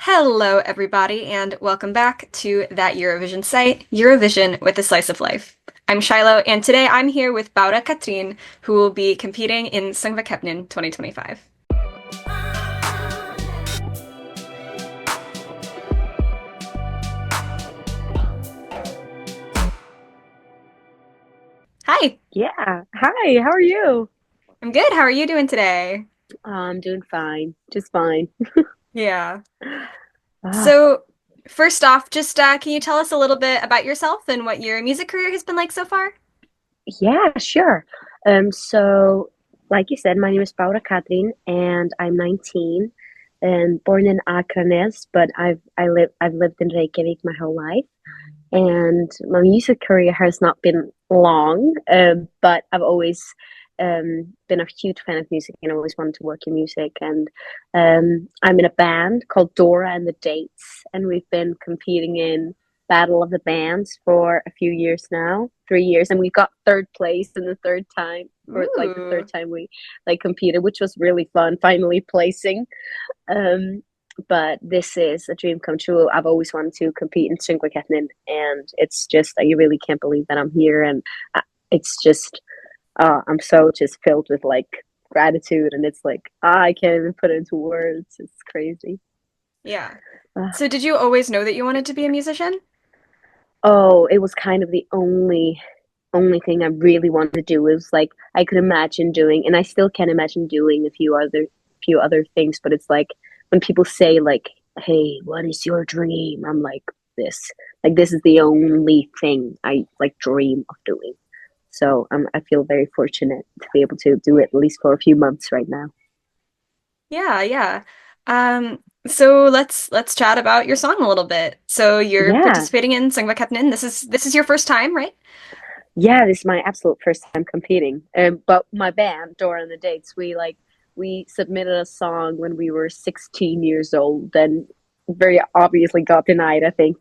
Hello, everybody, and welcome back to that Eurovision site, Eurovision with a Slice of Life. I'm Shiloh, and today I'm here with Bára Katrín, who will be competing in Söngvakeppnin 2025. Hi, Yeah. Hi, how are you? I'm good. How are you doing today? I'm doing fine. Just fine. Yeah. Ah, So, first off, just can you tell us a little bit about yourself and what your music career has been like so far? yeah, sure. So like you said, my name is Bára Katrín and I'm 19 and born in Akranes, but I've lived in Reykjavik my whole life. And my music career has not been long, but I've always been a huge fan of music and always wanted to work in music. And I'm in a band called Dora and the Dates, and we've been competing in Battle of the Bands for a few years now, 3 years, and we got third place in the third time. For like the third Ooh. time we like competed, which was really fun, finally placing. Um, but this is a dream come true. I've always wanted to compete in Söngvakeppnin, and it's just you really can't believe that I'm here, and it's just I'm so just filled with like gratitude, and it's like I can't even put it into words. It's crazy. Yeah. Uh, So, did you always know that you wanted to be a musician? oh, it was kind of the only thing I really wanted to do. It was like I could imagine doing, and I still can imagine doing a few other things. But it's like when people say like, "Hey, what is your dream?" I'm like this. Like this is the only thing I like dream of doing. So I feel very fortunate to be able to do it at least for a few months right now. Yeah, yeah. So let's chat about your song a little bit. So you're Yeah, participating in Söngvakeppnin. This is your first time, right? yeah. This is my absolute first time competing. But my band, Dora and the Dates, we submitted a song when we were 16 years old, and very obviously got denied. I think,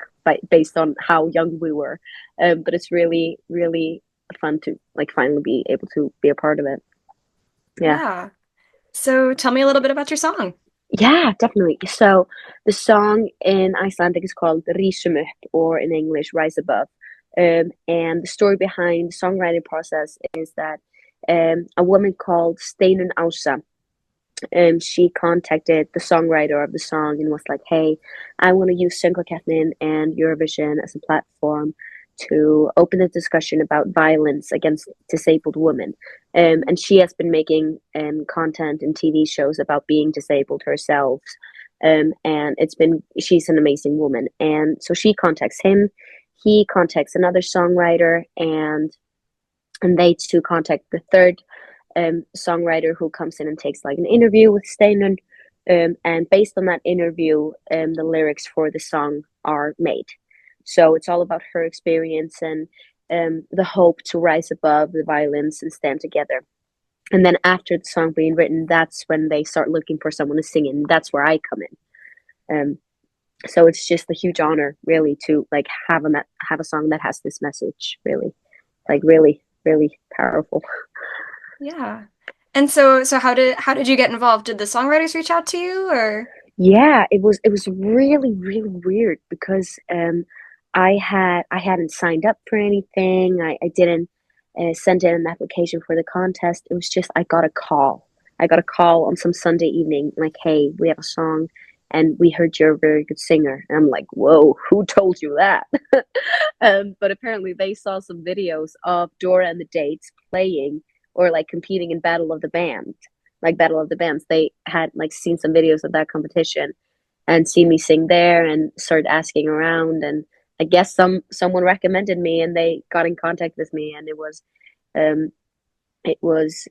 based on how young we were. But it's really, really fun to like finally be able to be a part of it. Yeah. Yeah. So tell me a little bit about your song. Yeah, definitely. So the song in Icelandic is called Rísum, or in English, Rise Above. And the story behind the songwriting process is that a woman called Steinun Ása, she contacted the songwriter of the song and was like, "Hey, I want to use Söngvakeppnin and Eurovision as a platform to open a discussion about violence against disabled women." And she has been making content and TV shows about being disabled herself. And she's an amazing woman. And so she contacts him. He contacts another songwriter, and they two contact the third songwriter, who comes in and takes like an interview with Steinun. And based on that interview, the lyrics for the song are made. So it's all about her experience and the hope to rise above the violence and stand together. And then after the song being written, that's when they start looking for someone to sing it. And that's where I come in. So it's just a huge honor, really, to like have a song that has this message. Really, like really, really powerful. Yeah. And so how did you get involved? Did the songwriters reach out to you or? Yeah, it was really really weird because I hadn't signed up for anything. I didn't send in an application for the contest. It was just I got a call. I got a call on some Sunday evening, like, "Hey, we have a song, and we heard you're a very good singer." And I'm like, "Whoa, who told you that?" But apparently they saw some videos of Dora and the Dates playing or like competing in Battle of the Bands. They had like seen some videos of that competition and seen me sing there and started asking around. And I guess someone recommended me and they got in contact with me, and um it was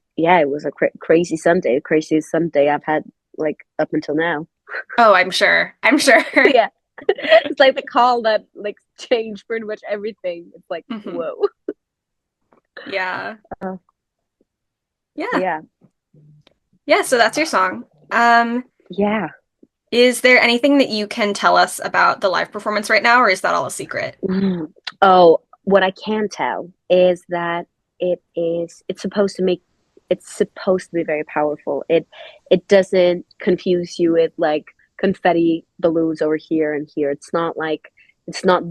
a crazy Sunday, the craziest Sunday I've had like up until now. Oh, I'm sure. I'm sure. Yeah. It's like the call that like changed pretty much everything. It's like, hmm whoa. Yeah. Uh, Yeah. yeah. Yeah, so that's your song. Yeah. Is there anything that you can tell us about the live performance right now, or is that all a secret? Mm. Oh, what I can tell is that it's supposed to be very powerful. It doesn't confuse you with like confetti balloons over here and here. It's not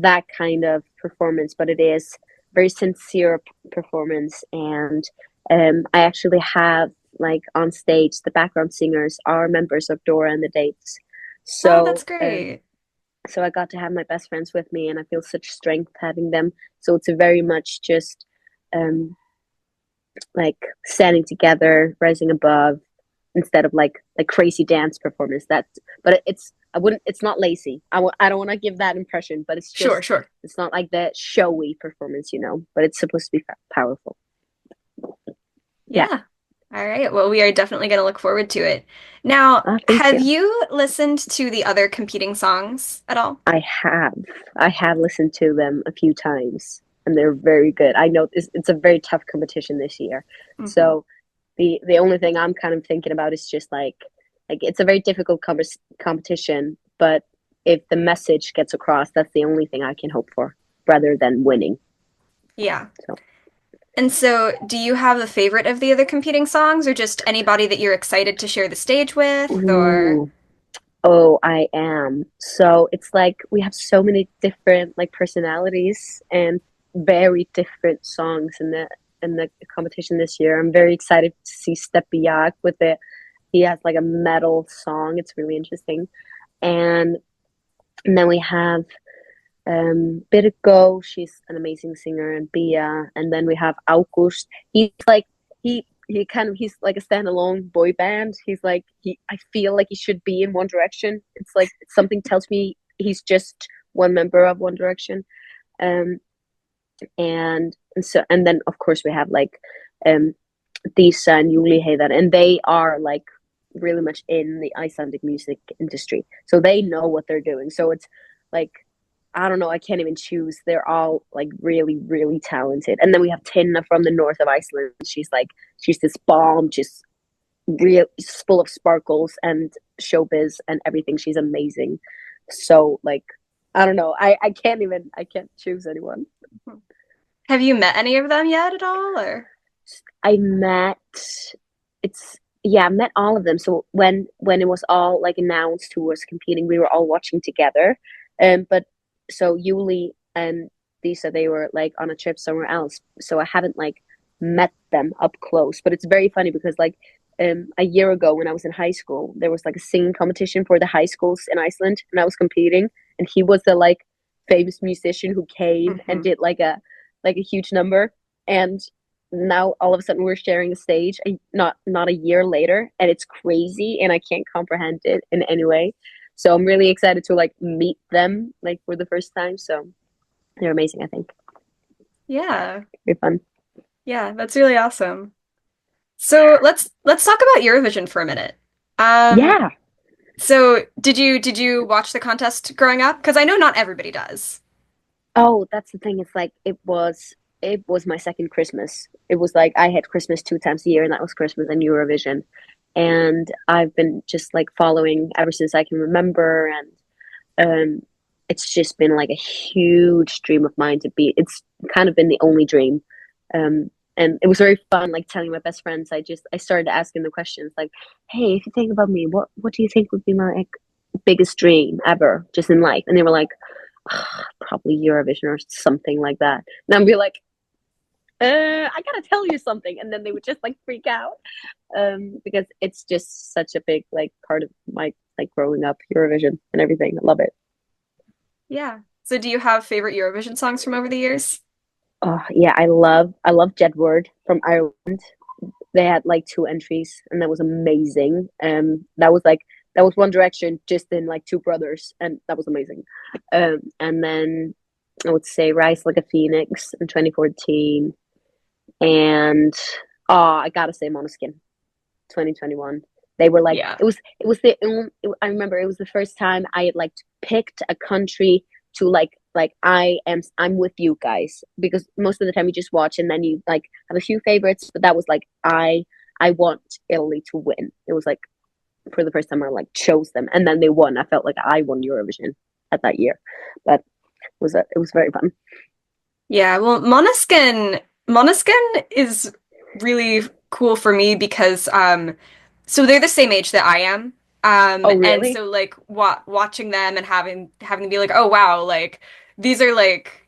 that kind of performance, but it is very sincere performance. And I actually have like on stage the background singers are members of Dora and the Dates. Oh, that's So great. so I got to have my best friends with me, and I feel such strength having them. So it's a very much just um, like standing together, rising above, instead of like crazy dance performance. That, but it's I wouldn't. It's not lazy. I don't want to give that impression, but it's Sure, just sure. it's not like the showy performance, But it's supposed to be powerful. Yeah. Yeah. All right. Well, we are definitely going to look forward to it. Now, Thank have you. you listened to the other competing songs at all? I have. I have listened to them a few times, and they're very good. I know it's a very tough competition this year. Hmm. So the only thing I'm kind of thinking about is just like it's a very difficult competition, but if the message gets across, that's the only thing I can hope for, rather than winning. Yeah. So, And so, do you have a favorite of the other competing songs, or just anybody that you're excited to share the stage with, or? ooh, oh, I am. So it's like we have so many different like personalities and very different songs in the competition this year. I'm very excited to see Stepiak with it. He has like a metal song. It's really interesting. And and then we have Birgo, she's an amazing singer, and Bia, and then we have August. He's like he's like a standalone boy band. He's like he I feel like he should be in One Direction. It's like something tells me he's just one member of One Direction. Um and then of course we have like um Disa and Julie Heiðar, and they are like really much in the Icelandic music industry. So they know what they're doing. So it's like I don't know, I can't even choose. They're all like really, really talented. And then we have Tinna from the north of Iceland. She's this bomb, just real full of sparkles and showbiz and everything. She's amazing. So like I don't know. I can't choose anyone. Have you met any of them yet at all, or? I met it's yeah, I met all of them. So when it was all like announced who was competing, we were all watching together. But so Yuli and Lisa, they were like on a trip somewhere else. So I haven't like met them up close. But it's very funny because like a year ago when I was in high school, there was like a singing competition for the high schools in Iceland, and I was competing, and he was the like famous musician who came and Hmm. did like a huge number. And now all of a sudden we're sharing a stage not a year later, and it's crazy, and I can't comprehend it in any way. So I'm really excited to like meet them like for the first time. So they're amazing, I think. Yeah. Very fun. Yeah, that's really awesome. So let's talk about Eurovision for a minute. Um, Yeah. so did you watch the contest growing up? Because I know not everybody does. Oh, that's the thing. It's like it was my second Christmas. It was like I had Christmas two times a year, and that was Christmas and Eurovision. And I've been just like following ever since I can remember, and it's just been like a huge dream of mine to be. It's kind of been the only dream, and it was very fun. Like telling my best friends, I started asking the questions like, "Hey, if you think about me, what do you think would be my like, biggest dream ever, just in life?" And they were like, "Probably Eurovision or something like that." And I'd be like, I gotta tell you something," and then they would just like freak out, because it's just such a big like part of my like growing up Eurovision and everything. I love it. Yeah. So do you have favorite Eurovision songs from over the years? Oh yeah, I love Jedward from Ireland. They had like two entries, and that was amazing. That was One Direction just in like two brothers, and that was amazing. And then I would say Rise Like a Phoenix in 2014, and oh, I gotta say Måneskin 2021. They were like Yeah. it was the I remember it was the first time I had like picked a country to I'm with you guys, because most of the time you just watch and then you like have a few favorites, but that was like I want Italy to win. It was like for the first time I like chose them, and then they won. I felt like I won Eurovision at that year, but it was very fun. Yeah, well, Måneskin is really cool for me because so they're the same age that I am. Oh, And really? so like watching them and having to be like, oh wow, like these are like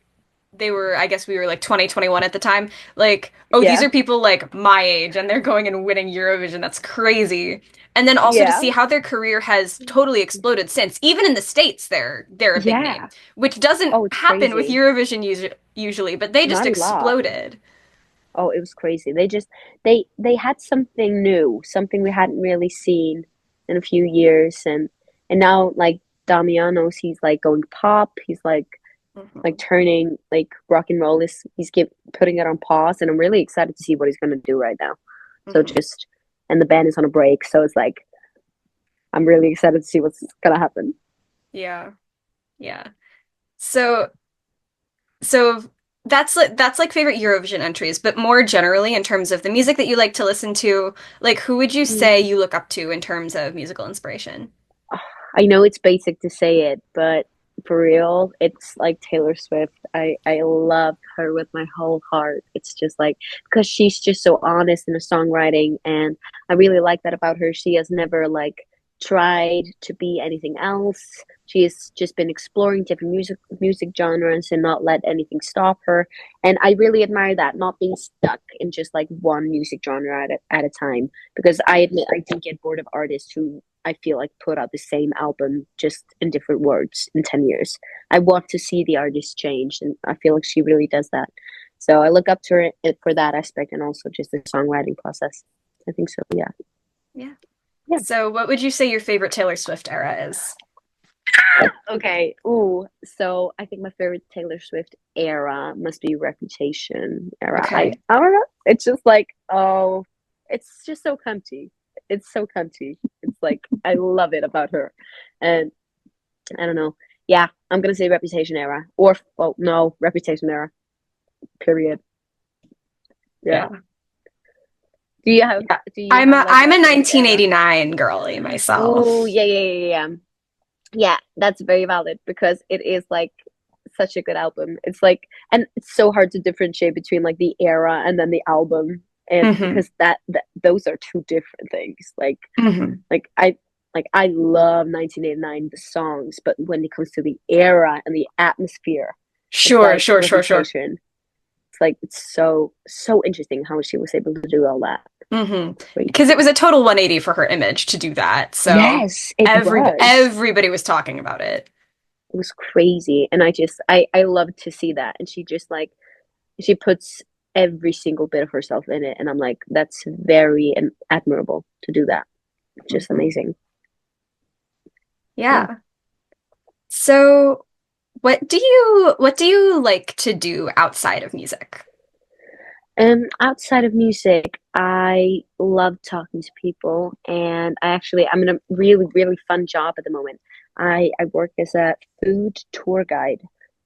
they were, I guess we were like 2021 at the time. Like, oh, these Yeah. are people like my age and they're going and winning Eurovision. That's crazy. And then also to Yeah. see how their career has totally exploded since. Even in the States, they're a big name, Yeah. which doesn't Oh, it's happen with crazy. Eurovision usually, but they just Not a lot. exploded. Oh, it was crazy. They had something new, something we hadn't really seen in a few years, and now like Damiano's, he's like going pop. He's like Mhm. turning like rock and roll is he's give putting it on pause, and I'm really excited to see what he's gonna do right now. So Mhm. just and the band is on a break, so it's like I'm really excited to see what's gonna happen. Yeah. Yeah. So So that's like favorite Eurovision entries, but more generally in terms of the music that you like to listen to, like who would you say Mm. you look up to in terms of musical inspiration? I know it's basic to say it, but for real, it's like Taylor Swift. I love her with my whole heart. It's just like because she's just so honest in her songwriting, and I really like that about her. She has never like tried to be anything else. She has just been exploring different music genres and not let anything stop her. And I really admire that, not being stuck in just like one music genre at a time. Because I admit I do get bored of artists who I feel like put out the same album just in different words in 10 years. I want to see the artist change, and I feel like she really does that. So I look up to her for that aspect and also just the songwriting process. I think so, yeah. Yeah. Yeah. So what would you say your favorite Taylor Swift era is? Okay. Ooh. So I think my favorite Taylor Swift era must be Reputation era. I Okay. I don't know. It's just like, oh, it's just so cunty. It's so cunty. It's like I love it about her. And I don't know. Yeah, I'm gonna say Reputation era. Or well, no, Reputation era. Period. Yeah. Yeah. Do you have Yeah. do you I'm have a like I'm a a favorite era? 1989 girly Oh, myself. yeah, yeah, yeah, yeah. Yeah, that's very valid because it is like such a good album. It's like, and it's so hard to differentiate between like the era and then the album, and Hmm. because that those are two different things. Hmm. Like I love 1989 the songs, but when it comes to the era and the atmosphere, it's Sure, like sure, sure, sure. Reputation. It's like it's so interesting how she was able to do all that. Hmm. Because it Crazy. was a total 180 for her image to do that. So Yes, it was. everybody was talking about it. It was crazy, and I love to see that. And she just like she puts every single bit of herself in it, and I'm like, that's very admirable to do that. Just Hmm. amazing. Yeah. Yeah. So what do you like to do outside of music? Outside of music, I love talking to people, and I'm in a really fun job at the moment. I work as a food tour guide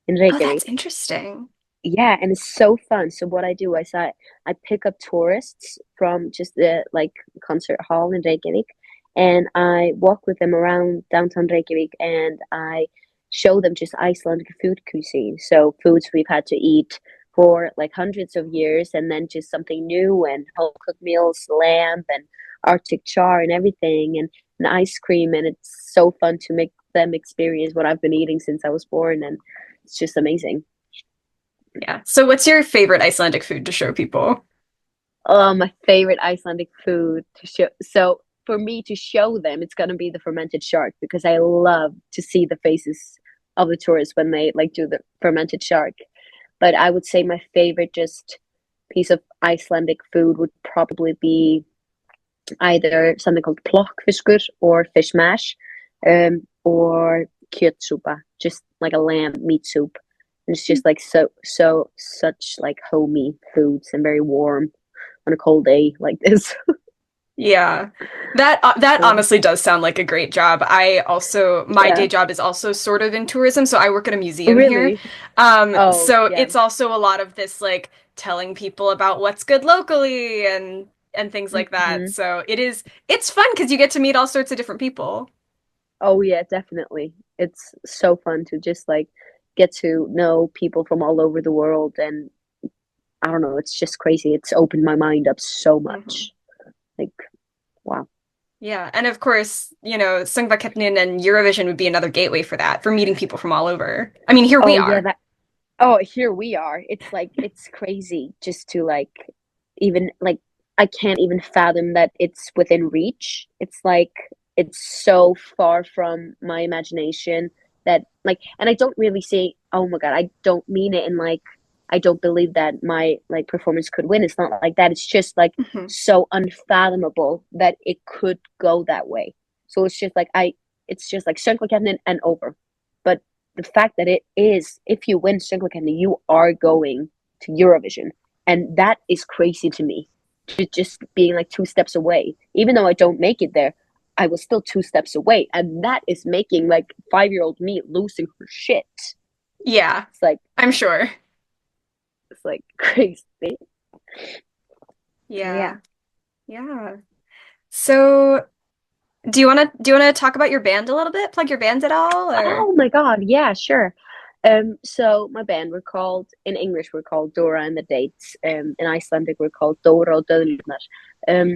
in Oh, that's Reykjavik. interesting. Yeah, and it's so fun. So what I do is I pick up tourists from just the like concert hall in Reykjavik, and I walk with them around downtown Reykjavik, and I show them just Icelandic food cuisine. So foods we've had to eat for like hundreds of years, and then just something new and home cooked meals, lamb and Arctic char and everything, and ice cream, and it's so fun to make them experience what I've been eating since I was born, and it's just amazing. Yeah. So what's your favorite Icelandic food to show people? Oh, my favorite Icelandic food to show. So for me to show them, it's gonna be the fermented shark because I love to see the faces of the tourists when they like do the fermented shark. But I would say my favorite just piece of Icelandic food would probably be either something called plokkfiskur or fish mash, or kjötsúpa, just like a lamb meat soup. And it's just like such like homey foods and very warm on a cold day like this. Yeah. That So, honestly does sound like a great job. My yeah. day job is also sort of in tourism, so I work at a museum here. Really? Oh, So yeah. it's also a lot of this like telling people about what's good locally and things like that. Hmm. So it's fun because you get to meet all sorts of different people. Oh, yeah, definitely. It's so fun to just like get to know people from all over the world. And I don't know, it's just crazy. It's opened my mind up so Hmm. much. Like, wow. Yeah. And of course, Söngvakeppnin and Eurovision would be another gateway for that, for meeting people from all over. I mean, here we Oh yeah, are. that oh, here we are. It's like it's crazy just to like even like I can't even fathom that it's within reach. It's like it's so far from my imagination that like and I don't really say, "Oh my God," I don't mean it in like I don't believe that my like performance could win. It's not like that. It's just like Mhm. so unfathomable that it could go that way. So it's just like Söngvakeppnin and over. But the fact that it is, if you win Söngvakeppnin, you are going to Eurovision, and that is crazy to me. To just being like two steps away, even though I don't make it there, I was still two steps away, and that is making like 5-year-old me losing her shit. Yeah, It's like I'm sure. it's like crazy. So yeah. Yeah. Yeah. So, do you want to talk about your band a little bit? Plug your band at all or Oh my God, yeah, sure. So my band we're called in English we're called Dora and the Dates. In Icelandic we're called Dora og Döðlurnar. Um,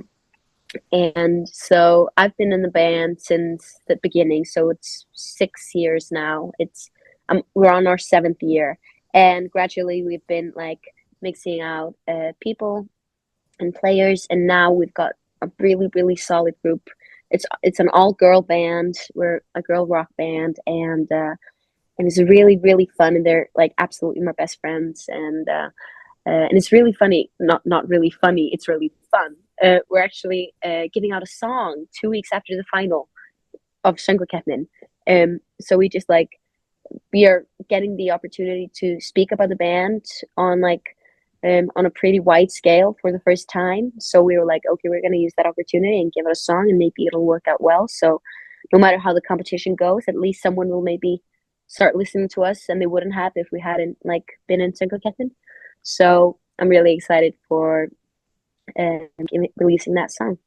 And so I've been in the band since the beginning, so it's 6 years now. It's we're on our seventh year, and gradually we've been like mixing out people and players, and now we've got a really solid group. It's an all girl band. We're a girl rock band, and it's really fun. And they're like absolutely my best friends, and it's really funny. Not really funny. It's really fun. We're actually giving out a song 2 weeks after the final of Söngvakeppnin. So we just like we are getting the opportunity to speak about the band on like on a pretty wide scale for the first time. So we were like, okay, we're gonna use that opportunity and give it a song, and maybe it'll work out well. So no matter how the competition goes, at least someone will maybe start listening to us, and they wouldn't have if we hadn't like been in Söngvakeppnin. So I'm really excited for releasing that song.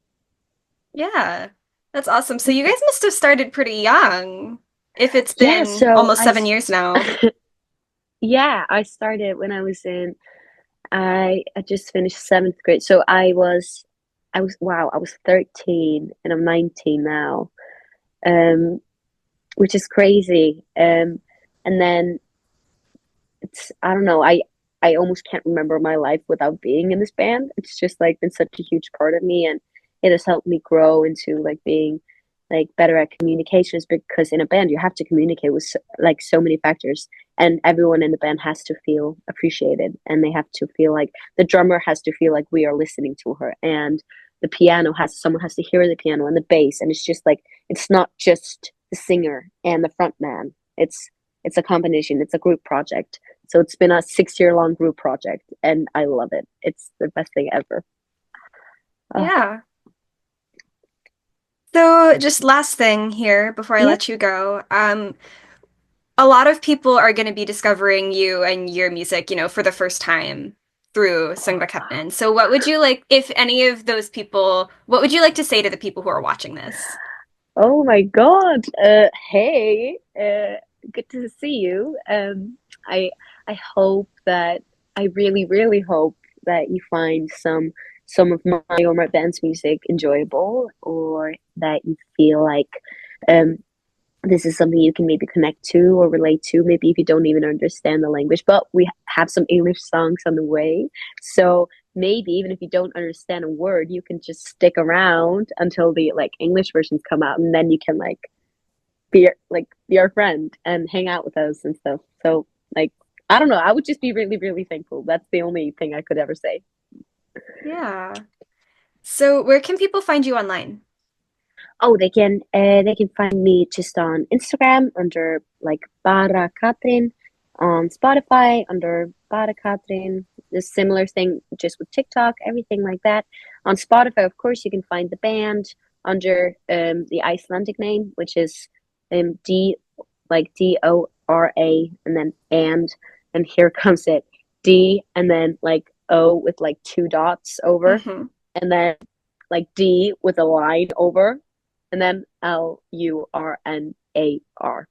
yeah. That's awesome. So you guys must have started pretty young, if it's Yeah, been so almost 7 years now. yeah, I started when I was in I just finished seventh grade. So I was 13 and I'm 19 now. Um which is crazy. And then it's I don't know, I almost can't remember my life without being in this band. It's just like been such a huge part of me, and it has helped me grow into like being like better at communications, because in a band you have to communicate with like so many factors, and everyone in the band has to feel appreciated, and they have to feel like the drummer has to feel like we are listening to her, and the piano has someone has to hear the piano and the bass, and it's just like it's not just the singer and the front man. It's a combination. It's a group project. So it's been a 6 year long group project, and I love it. It's the best thing ever. Oh, Yeah. So just last thing here before I yeah. let you go. A lot of people are going to be discovering you and your music, for the first time through Söngvakeppnin. So what would you like, if any of those people, what would you like to say to the people who are watching this? Oh my God. Hey, good to see you. I hope that I really hope that you find some of my or my band's music enjoyable, or that you feel like um this is something you can maybe connect to or relate to, maybe if you don't even understand the language. But we have some English songs on the way. So maybe even if you don't understand a word, you can just stick around until the like English versions come out, and then you can be our friend and hang out with us and stuff. So like I don't know, I would just be really thankful. That's the only thing I could ever say. Yeah. So where can people find you online? Oh, they can find me just on Instagram under like Bára Katrín, on Spotify under Bára Katrín. The similar thing just with TikTok, everything like that. On Spotify, of course, you can find the band under the Icelandic name, which is D like Dora, and then and here comes it D and then like O with like two dots over, Hmm. and then like D with a line over, and then Lurnar.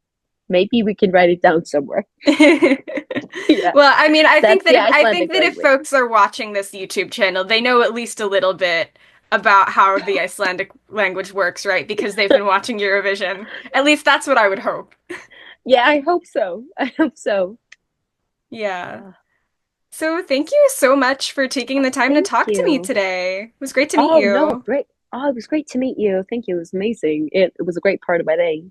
Maybe we can write it down somewhere. Yeah, Well, I mean, I think that's that the if I think Icelandic that if language. folks are watching this YouTube channel, they know at least a little bit about how the Icelandic language works, right? Because they've been watching Eurovision. At least that's what I would hope. Yeah, I hope so. I hope so. Yeah. Uh, So thank you so much for taking the time to Thank talk to me you. today. It was great to meet Oh no, you. great. Oh, it was great to meet you. Thank you. It was amazing. It was a great part of my day.